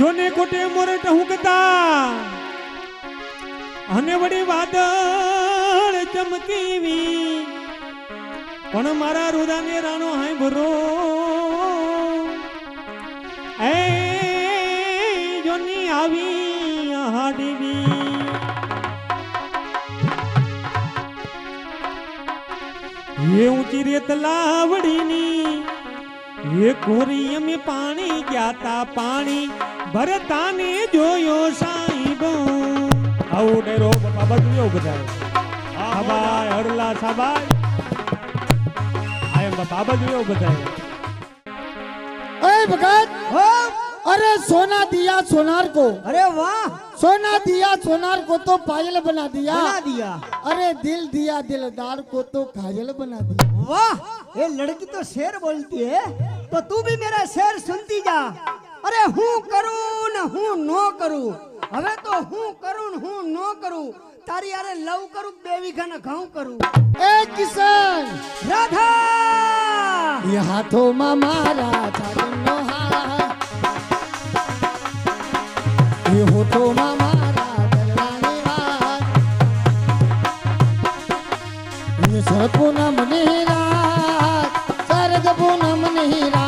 જોને કોટે મોરટ હુંકતા અને વળી વાદળ ચમકીવી પણ મારા રુદાને રાણો હાય ભરો એ જોની આવી હાડીવી ये ऊंची रेत लावड़ीनी ये कोरी में पानी ज्ञाता पानी भरता ने जोयो साईबो आओ डेरो बाबा जो बजाए साबाय हरला साबाय आए बाबा जो बजाए ए भगत अरे सोना दिया सोनार को अरे वाह सोना दिया सोनार को तो पायल बना दिया दिया अरे दिल दिया दिलदार को तो काजल बना दिया वाह ये लड़की तो शेर बोलती है तो तू भी मेरा शेर सुनती जा अरे हूँ करूँ न हूँ नो करूँ હવે તો હું કરું હું નો કરું તારી યારે લવ કરું બે વીઘાના ઘઉં કરું ए किसान રાધા ये हाथों में मारा चांदनो हार ये होठों में मारा दलवानी वार ये सरपुनम नीरा सरद पूनम नीरा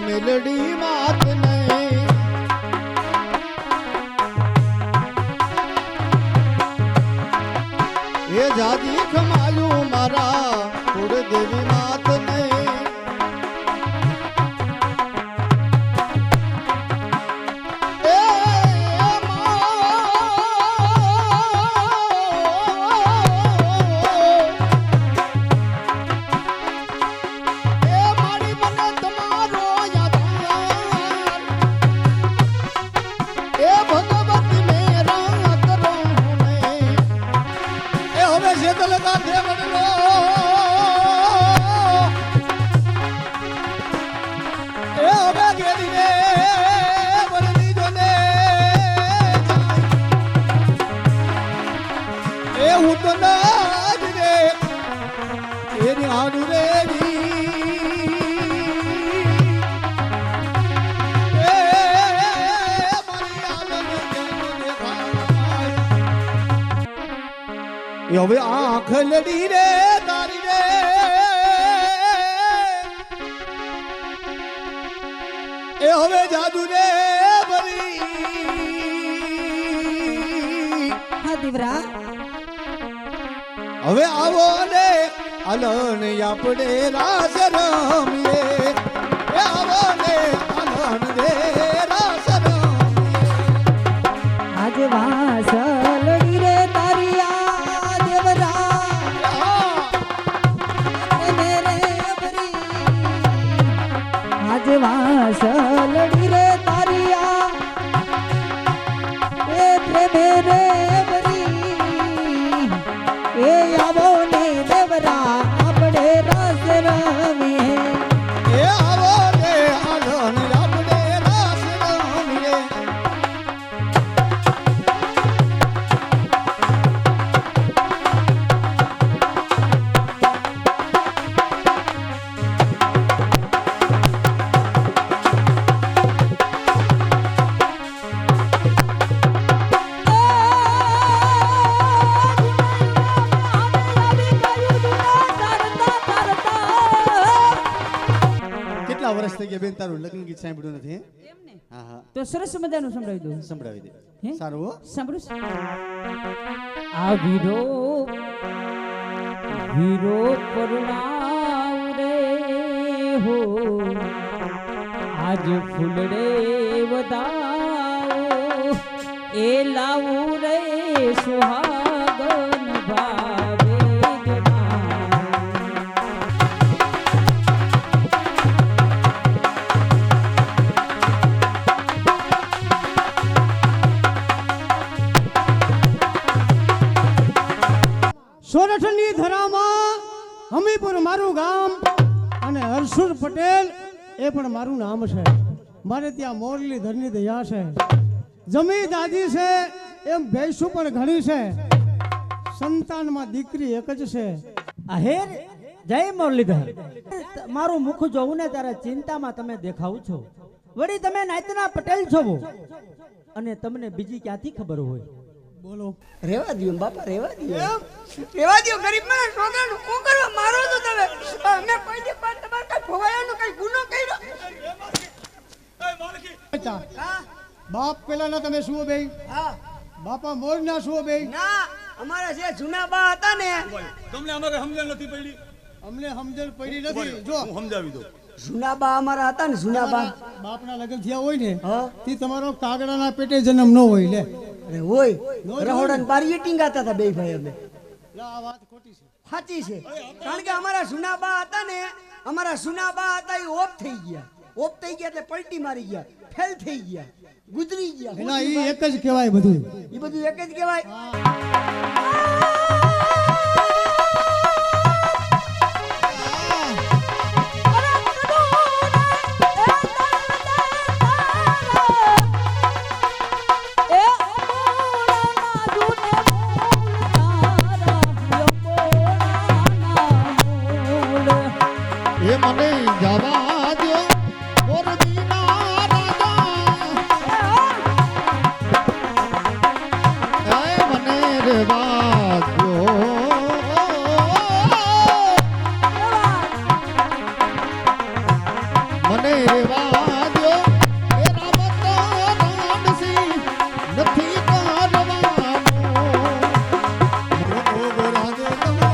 मेलडी मात नहीं ये जादी खमायू मारा कुड़ देवी मात नहीं હવે આંખ લડી રે તારી રે એ હવે જાદુ રે ભરી હા દીવરા હવે આવો ને અલણ આપણે રાસ રમીએ એ આવો ને અલણ રે રાસ રમીએ આજે વાસ લડી રે તારી वास लड़ी रे तारिया ए प्रेमे रे बरी ए आवो ने देवरा अपने रस रमी ए आवो ने आलोन अपने रस रमी વર્ષ થઈ ગયા બેન તારું લગ્ન ગીત સાંભળ્યું નથી એમને હા હા તો સરસ મજાનું સંભળાવી દઉં સંભળાવી દે સારું હો સાંભળું આ વીરો વીરો પરણાવ રે હો આજ ફૂલડે વધાવો એ લાવું રે સુહાગન ભાવે સોરઠની ધરામાં હમીપુર મારું ગામ અને હરસુર પટેલ એ પણ મારું નામ છે. મારે ત્યાં મોરલી ધરની દયા છે. જમી દાદી છે એમ ભેંસું પણ ઘણી છે. સંતાનમાં દીકરી એક જ છે. આહેર જય મુરલીધર. મારું મુખ જોવું ને ત્યારે ચિંતામાં તમે દેખાવ છો. વળી તમે નાયતના પટેલ છો અને તમને બીજી ક્યાંથી ખબર હોય? બોલો. રેવા દ્યો ને બાપા, રેવા દ્યો. રેવા દ્યો. ગરીબ માણસ છોકરાનું શું કરવા મારો છો તમે? અમે કોઈ દી પણ તમારે કઈ ભવાયાનો કઈ ગુનો કર્યો? હા બાપ પેલાના તમે શું બે? હા બાપા મોરના શું બે? ના, અમારા જે જૂના બા હતા ને, તમને આમાં કઈ સમજણ નથી પડી? અમને સમજણ પડી નથી. જો હું સમજાવી દઉં. જૂના બા અમારા હતા ને, જૂના બા. બાપના લગ્ન થયા હોય ને હા તે તમારો કાગડાના પેટે જન્મ ન હોય. લે અરે હોય રહોડા ને બારીએ ટીંગાતા હતા બે ભાઈ અમે. આ વાત ખોટી છે. સાચી છે. કારણ કે અમારા જૂના બા હતા ને, અમારા જૂના બા હતા એ ઓફ થઈ ગયા. ઓફ થઈ ગયા એટલે પલટી મારી ગયા, ફેલ થઈ ગયા, ગુજરી ગયા. એના ઈ એક જ કહેવાય બધું. એ બધું એક જ કહેવાય. એ મને જવા દો મોરબીના રાજા, એ મને રેવા દો. મને રેવા દો એ રામતો રામસી નથી કરવાનું. રાધે તમે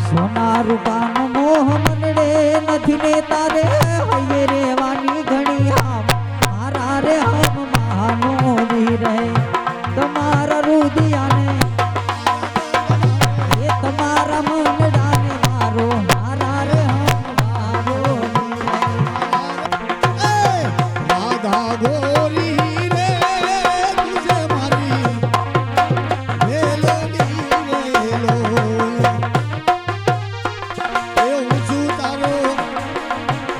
સોના રૂપાનો મોહ મનડે નથી ને તારે હૈયે રેવાની ઘણી આમ મારા રે હમ માનો વીરે તમારા રુદિયાને એ તમારા મનડાને મારો મારા રે હમ મારો રાધા ગોરી રે તુજે મારી મેલોડી રેલો. એ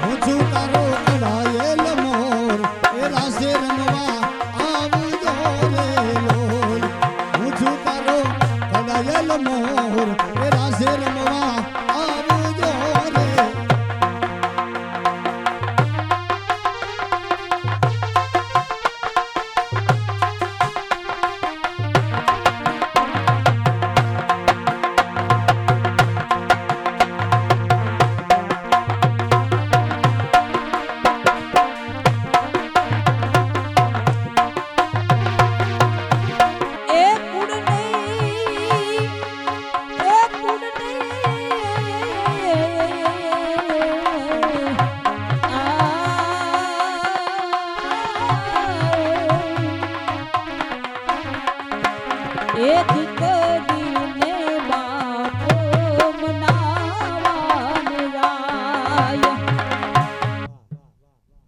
ઊંચું તારો કઢાયેલ મોર એ રાસે રમવા આવજો રે લોલ. ઊંચું તારો કઢાયેલ મોર એ રાસે રમવા આવજો રે.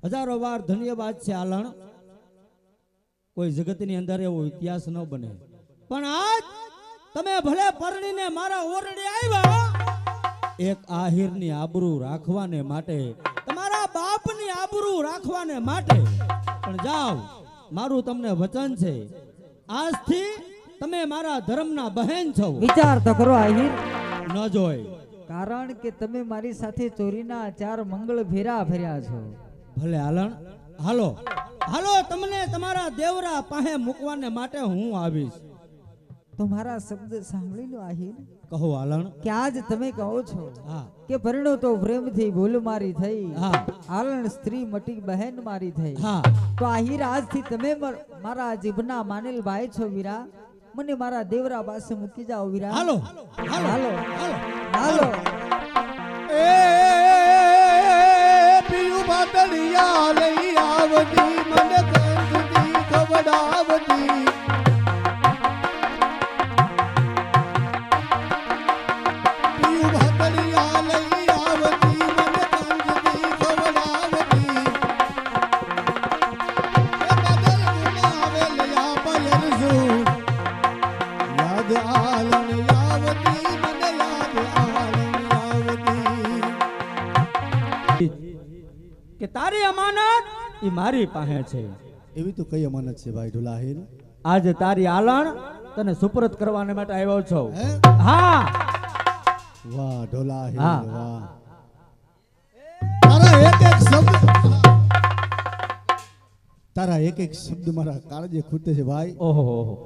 હજારો વાર ધન્યવાદ છે આલણ. કોઈ જગતની અંદર એવો ઇતિહાસ ન બને. પણ આજ તમે ભલે પરણીને મારા ઓરડે આવ્યા, એક આહિરની આબરૂ રાખવાને માટે, તમારા બાપની આબરૂ રાખવાને માટે. પણ જાઓ, મારું તમને વચન છે, આજથી તમે મારા ધર્મના બહેન છો. વિચાર તો કરો આહિર, ન જોઈ. કારણ કે તમે મારી સાથે ચોરીના 4 મંગળ ફેરા ફર્યા છો. ભલે આલણ, હાલો હાલો, તમને તમારા દેવરા પાસે મૂકવાને માટે હું આવીશ. તો મારા શબ્દ સાંભળી લો આહિર, કહો આલણ. કે આજ તમે કહો છો હા કે પરણો તો પ્રેમથી ભૂલ મારી થઈ, હા આલણ સ્ત્રી મટી બહેન મારી થઈ. હા. તો આહિર આજથી તમે મારા જીભના માનેલ ભાઈ છો વીરા. મને મારા દેવરા પાસે મૂકી જાઓ વીરા. હાલો હાલો હાલો હાલો. એ પીયું બાતળિયા લઈ આવતી મને કંઠથી ખવડાવતી. પીયું બાતળિયા લઈ આવતી મને કંઠથી ખવડાવતી. કે તારી અમાનત એ મારી પાસે છે. એવી તો કઈ અમાનત છે ભાઈ ઢોલાહીર? આજે તારી આલણ તને સુપરત કરવાને માટે આવ્યો છો. હે? હા વાહ ઢોલાહીર હા. વાહ. તારા એક એક શબ્દ મારા કાળજે ખૂટે છે ભાઈ. ઓહો